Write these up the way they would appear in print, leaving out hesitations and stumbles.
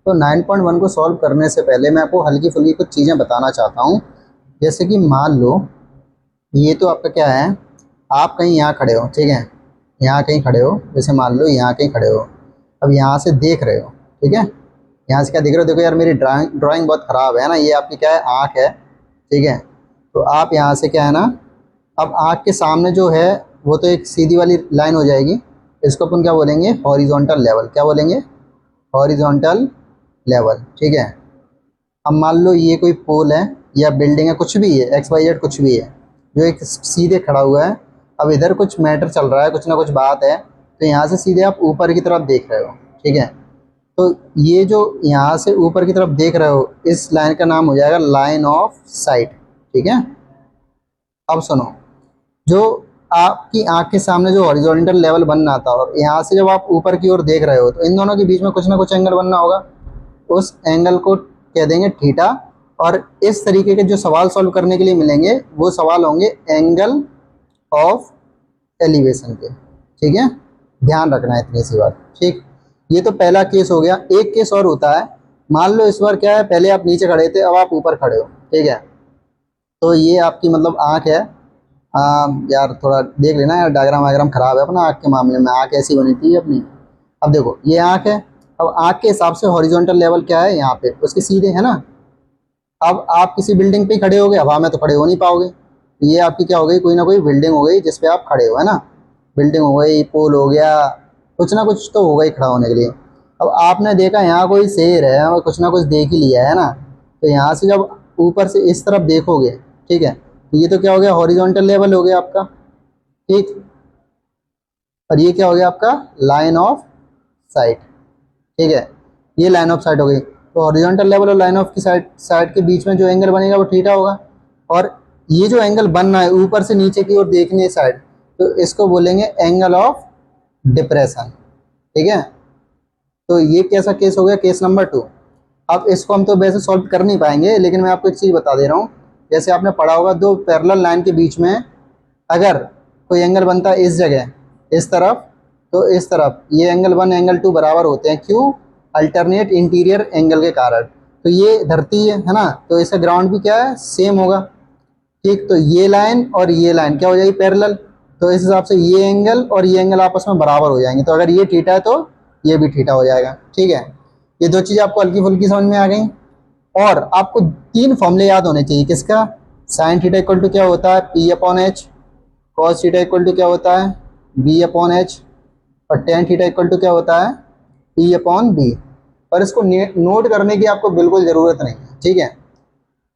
तो 9.1 को सॉल्व करने से पहले मैं आपको हल्की फुल्की कुछ चीज़ें बताना चाहता हूँ। जैसे कि मान लो ये तो आपका क्या है, आप कहीं यहाँ खड़े हो, ठीक है, यहाँ कहीं खड़े हो, जैसे मान लो यहाँ कहीं खड़े हो। अब यहाँ से देख रहे हो, ठीक है, यहाँ से क्या देख रहे हो, देखो यार मेरी ड्राइंग ड्राइंग बहुत ख़राब है ना, ये आपकी क्या है, आँख है, ठीक है। तो आप यहाँ से क्या है ना, अब आँख के सामने जो है वो तो एक सीधी वाली लाइन हो जाएगी, इसको अपन क्या बोलेंगे, हॉरिजॉन्टल लेवल। क्या बोलेंगे, हॉरिजॉन्टल लेवल, ठीक है। अब मान लो ये कोई पोल है या बिल्डिंग है, कुछ भी है, एक्स वाई जेड कुछ भी है, जो एक सीधे खड़ा हुआ है। अब इधर कुछ मैटर चल रहा है, कुछ ना कुछ बात है, तो यहाँ से सीधे आप ऊपर की तरफ देख रहे हो, ठीक है। तो ये जो यहाँ से ऊपर की तरफ देख रहे हो, इस लाइन का नाम हो जाएगा लाइन ऑफ साइट, ठीक है। अब सुनो, जो आपकी आंख के सामने जो हॉरिजॉन्टल लेवल बनना था, और यहाँ से जब आप ऊपर की ओर देख रहे हो, तो इन दोनों के बीच में कुछ ना कुछ एंगल बनना होगा, उस एंगल को कह देंगे थीटा। और इस तरीके के जो सवाल सॉल्व करने के लिए मिलेंगे, वो सवाल होंगे एंगल ऑफ एलिवेशन के, ठीक है। ध्यान रखना है इतनी सी बात, ठीक। ये तो पहला केस हो गया। एक केस और होता है, मान लो इस बार क्या है, पहले आप नीचे खड़े थे, अब आप ऊपर खड़े हो, ठीक है। तो ये आपकी मतलब आँख है। यार थोड़ा देख लेना यार, डायग्राम वायग्राम खराब है अपना आँख के मामले में, आँख ऐसी बनी थी अपनी। अब देखो ये आँख है, अब आँख के हिसाब से हॉरिजॉन्टल लेवल क्या है, यहाँ पे उसके सीधे है ना। अब आप किसी बिल्डिंग पे खड़े हो गए, हवा में तो खड़े हो नहीं पाओगे, ये आपकी क्या हो गई, कोई ना कोई बिल्डिंग हो गई जिस पे आप खड़े हो, है ना। बिल्डिंग हो गई, पोल हो गया, कुछ ना कुछ तो होगा ही खड़ा होने के लिए। अब आपने देखा यहाँ कोई शेर है, और कुछ ना कुछ देख ही लिया है ना, तो यहाँ से जब ऊपर से इस तरफ देखोगे, ठीक है, तो ये तो क्या हो गया, हॉरिजॉन्टल लेवल हो गया आपका, ठीक। और ये क्या हो गया आपका, लाइन ऑफ साइट, ठीक है। ये लाइन ऑफ साइट हो गई। तो हॉरिजॉन्टल लेवल और लाइन ऑफ की साइड साइड के बीच में जो एंगल बनेगा वो थीटा होगा। और ये जो एंगल बनना है ऊपर से नीचे की ओर देखने साइड, तो इसको बोलेंगे एंगल ऑफ डिप्रेशन, ठीक है। तो ये कैसा केस हो गया, केस नंबर 2। अब इसको हम तो वैसे सॉल्व कर नहीं पाएंगे, लेकिन मैं आपको एक चीज़ बता दे रहा हूँ। जैसे आपने पढ़ा होगा, दो पैरेलल लाइन के बीच में अगर कोई एंगल बनता है इस जगह, इस तरफ, तो इस तरफ ये एंगल 1 एंगल 2 बराबर होते हैं, क्यों, अल्टरनेट इंटीरियर एंगल के कारण। तो ये धरती है ना, तो इसका ग्राउंड भी क्या है, सेम होगा, ठीक। तो ये लाइन और ये लाइन क्या हो जाएगी, पैरेलल। तो इस हिसाब से ये एंगल और ये एंगल आपस में बराबर हो जाएंगे। तो अगर ये थीटा है तो ये भी थीटा हो जाएगा, ठीक है। ये दो चीज़ आपको हल्की फुल्की समझ में आ गई। और आपको 3 फॉर्मूले याद होने चाहिए, किसका, साइन थीटा इक्वल टू क्या होता है, P upon H, cos theta equal to क्या होता है, बी अपॉन एच, और टेन थीटा इक्वल टू क्या होता है, पी अपॉन बी। और इसको नोट करने की आपको बिल्कुल ज़रूरत नहीं है, ठीक है।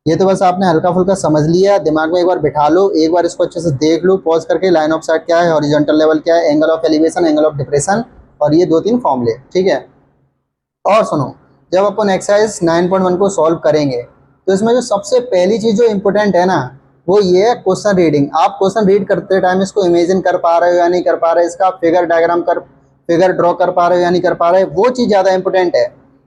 ये तो बस आपने हल्का फुल्का समझ लिया, दिमाग में एक बार बिठा लो, एक बार इसको अच्छे से देख लो पॉज करके, लाइन ऑफ साइट क्या है, हॉरिजॉन्टल लेवल क्या है, angle of elevation, angle of depression, और ये 2-3 फॉर्मूले, ठीक है। और सुनो, जब अपन एक्सरसाइज 9.1 को सॉल्व करेंगे, तो इसमें जो सबसे पहली चीज़ जो इम्पोर्टेंट है ना, वो ये है क्वेश्चन रीडिंग। आप क्वेश्चन रीड करते टाइम इसको इमेजिन कर पा रहे हो या नहीं कर पा रहे, इसका फिगर डायग्राम फिगर ड्रॉ कर पा रहे हो या नहीं कर पा रहे, वो चीज़ ज़्यादा इंपॉर्टेंट है,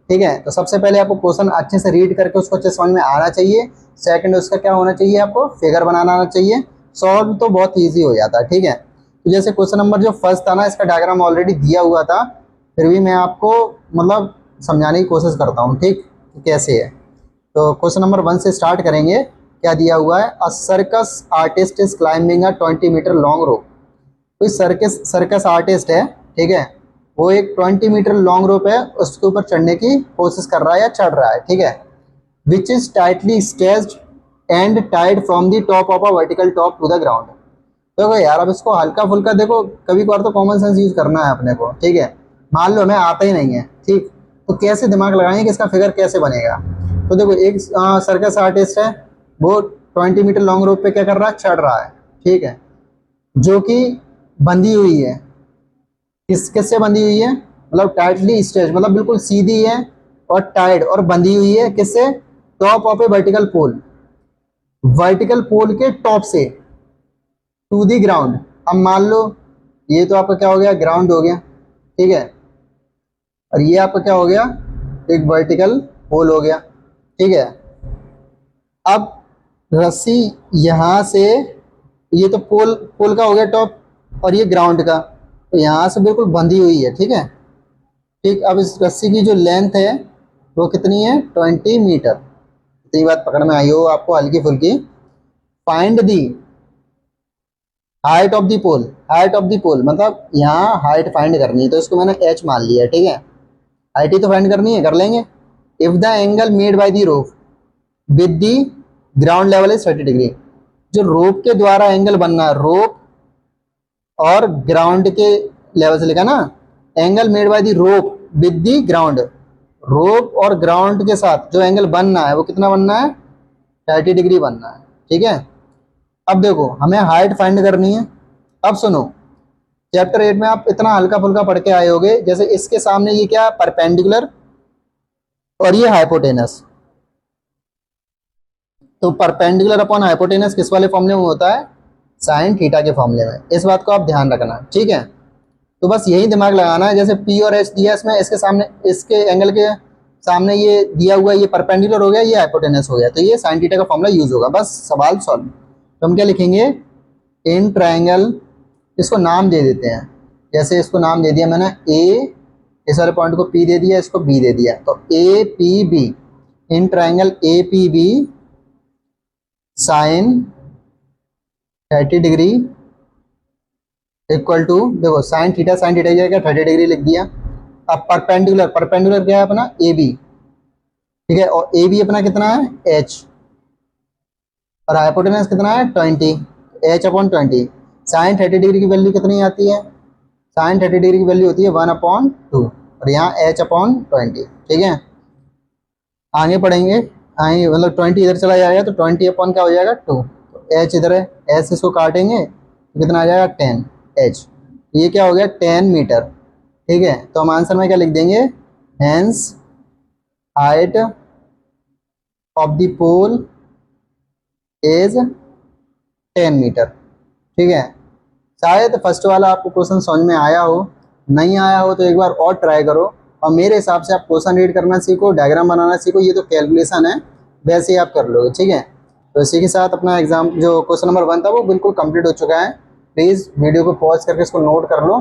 ठीक है। तो सबसे पहले आपको क्वेश्चन अच्छे से रीड करके उसको अच्छे समझ में आना चाहिए। सेकंड, उसका क्या होना चाहिए, आपको फिगर बनाना आना चाहिए। सॉल्व तो बहुत ईजी हो जाता है, ठीक है। तो जैसे क्वेश्चन नंबर जो फर्स्ट था ना, इसका डायग्राम ऑलरेडी दिया हुआ था, फिर भी मैं आपको मतलब समझाने की कोशिश करता हूँ, ठीक, कि कैसे है। तो क्वेश्चन नंबर 1 से स्टार्ट करेंगे। क्या दिया हुआ है, a circus artist is climbing a 20 metre long rope. कोई सर्कस सर्कस आर्टिस्ट है, ठीक है, वो एक 20 मीटर लॉन्ग रोप है, उसके ऊपर चढ़ने की कोशिश कर रहा है या चढ़ रहा है, ठीक है। Which is tightly stretched and tied from the top of a vertical top to the ground. देखो यार, अब इसको हल्का फुल्का देखो, कभी कभार तो कॉमन सेंस यूज करना है अपने को, ठीक है। मान लो हमें आता ही नहीं है, ठीक, तो कैसे दिमाग लगाएंगे कि इसका फिगर कैसे बनेगा। तो देखो, एक सर्कस आर्टिस्ट है, वो 20 मीटर लॉन्ग रोप पे क्या कर रहा है, चढ़ रहा है, ठीक है, जो कि बंधी हुई है। किससे बंधी हुई है, मतलब टाइटली स्ट्रेच, मतलब बिल्कुल सीधी है, और टाइड और बंधी हुई है, किससे, top of a vertical pole, vertical pole के टॉप से, टू दी ग्राउंड। अब मान लो ये तो आपका क्या हो गया, ग्राउंड हो गया, ठीक है, और ये आपका क्या हो गया, एक वर्टिकल पोल हो गया, ठीक है। अब रस्सी यहाँ से, ये तो पोल पोल का हो गया टॉप, और ये ग्राउंड का, तो यहाँ से बिल्कुल बंधी हुई है, ठीक है, ठीक। अब इस रस्सी की जो लेंथ है वो कितनी है 20 मीटर। इतनी बात पकड़ में आई हो आपको हल्की फुल्की। Find the height of the pole, height of the pole मतलब यहाँ हाइट फाइंड करनी है, तो इसको मैंने एच मान लिया है, ठीक है। हाइट ही तो फाइंड करनी है, कर लेंगे। If the angle made by the rope with the ground level is 30 degree, जो रोप के द्वारा एंगल बनना है, रोप और ग्राउंड के लेवल से लिखा ना, angle made by the rope with the ground, rope और ग्राउंड के साथ जो एंगल बनना है वो कितना बनना है 30 डिग्री बनना है, ठीक है। अब देखो हमें हाइट फाइंड करनी है। अब सुनो, चैप्टर 8 में आप इतना हल्का फुल्का पढ़ के आए होगे, जैसे इसके सामने ये क्या परपेंडिकुलर और ये हाइपोटेनस, तो परपेंडिकुलर अपॉन हाइपोटेनस किस वाले फॉर्मूले में होता है, साइन थीटा के फॉर्मूले में। इस बात को आप ध्यान रखना, ठीक है। तो बस यही दिमाग लगाना है, जैसे पी और एच दिया इसमें, इसके सामने इसके एंगल के सामने ये दिया हुआ है, ये परपेंडिकुलर हो गया, ये हाइपोटेनस हो गया, तो ये साइन थीटा का फॉर्मूला यूज होगा, बस सवाल सॉल्व। तो हम क्या लिखेंगे, इन ट्रायंगल, इसको नाम दे देते हैं, जैसे इसको नाम दे दिया मैंने ए, इस वाले पॉइंट को पी दे दिया, इसको बी दे दिया, तो A P B, in triangle A P B sine 30 degree equal to, देखो साइन थीटा जाएगा 30 डिग्री लिख दिया। अब परपेंडिकुलर, परपेंडिकुलर क्या है अपना ए बी, ठीक है, और ए बी अपना कितना है एच, और हाइपोटेनस कितना है 20, एच अपॉन 20। साइन 30 डिग्री की वैल्यू कितनी आती है, साइन 30 डिग्री की वैल्यू होती है 1/2, और यहाँ एच अपॉन 20, ठीक है। आगे पढ़ेंगे, आगे मतलब 20 इधर चला जाएगा तो 20 अपॉन क्या हो जाएगा 2, तो एच इधर है, एच इसको काटेंगे तो कितना आ जाएगा 10 एच, ये क्या हो गया 10 मीटर, ठीक है। तो हम आंसर में क्या लिख देंगे, hence height of the pole is 10 metre, ठीक है। शायद फर्स्ट वाला आपको क्वेश्चन समझ में आया हो, नहीं आया हो तो एक बार और ट्राई करो, और मेरे हिसाब से आप क्वेश्चन रीड करना सीखो, डायग्राम बनाना सीखो, ये तो कैलकुलेशन है, वैसे ही आप कर लोगे, ठीक है। तो इसी के साथ अपना एग्जाम जो क्वेश्चन नंबर 1 था वो बिल्कुल कंप्लीट हो चुका है। प्लीज़ वीडियो को पॉज करके इसको नोट कर लो,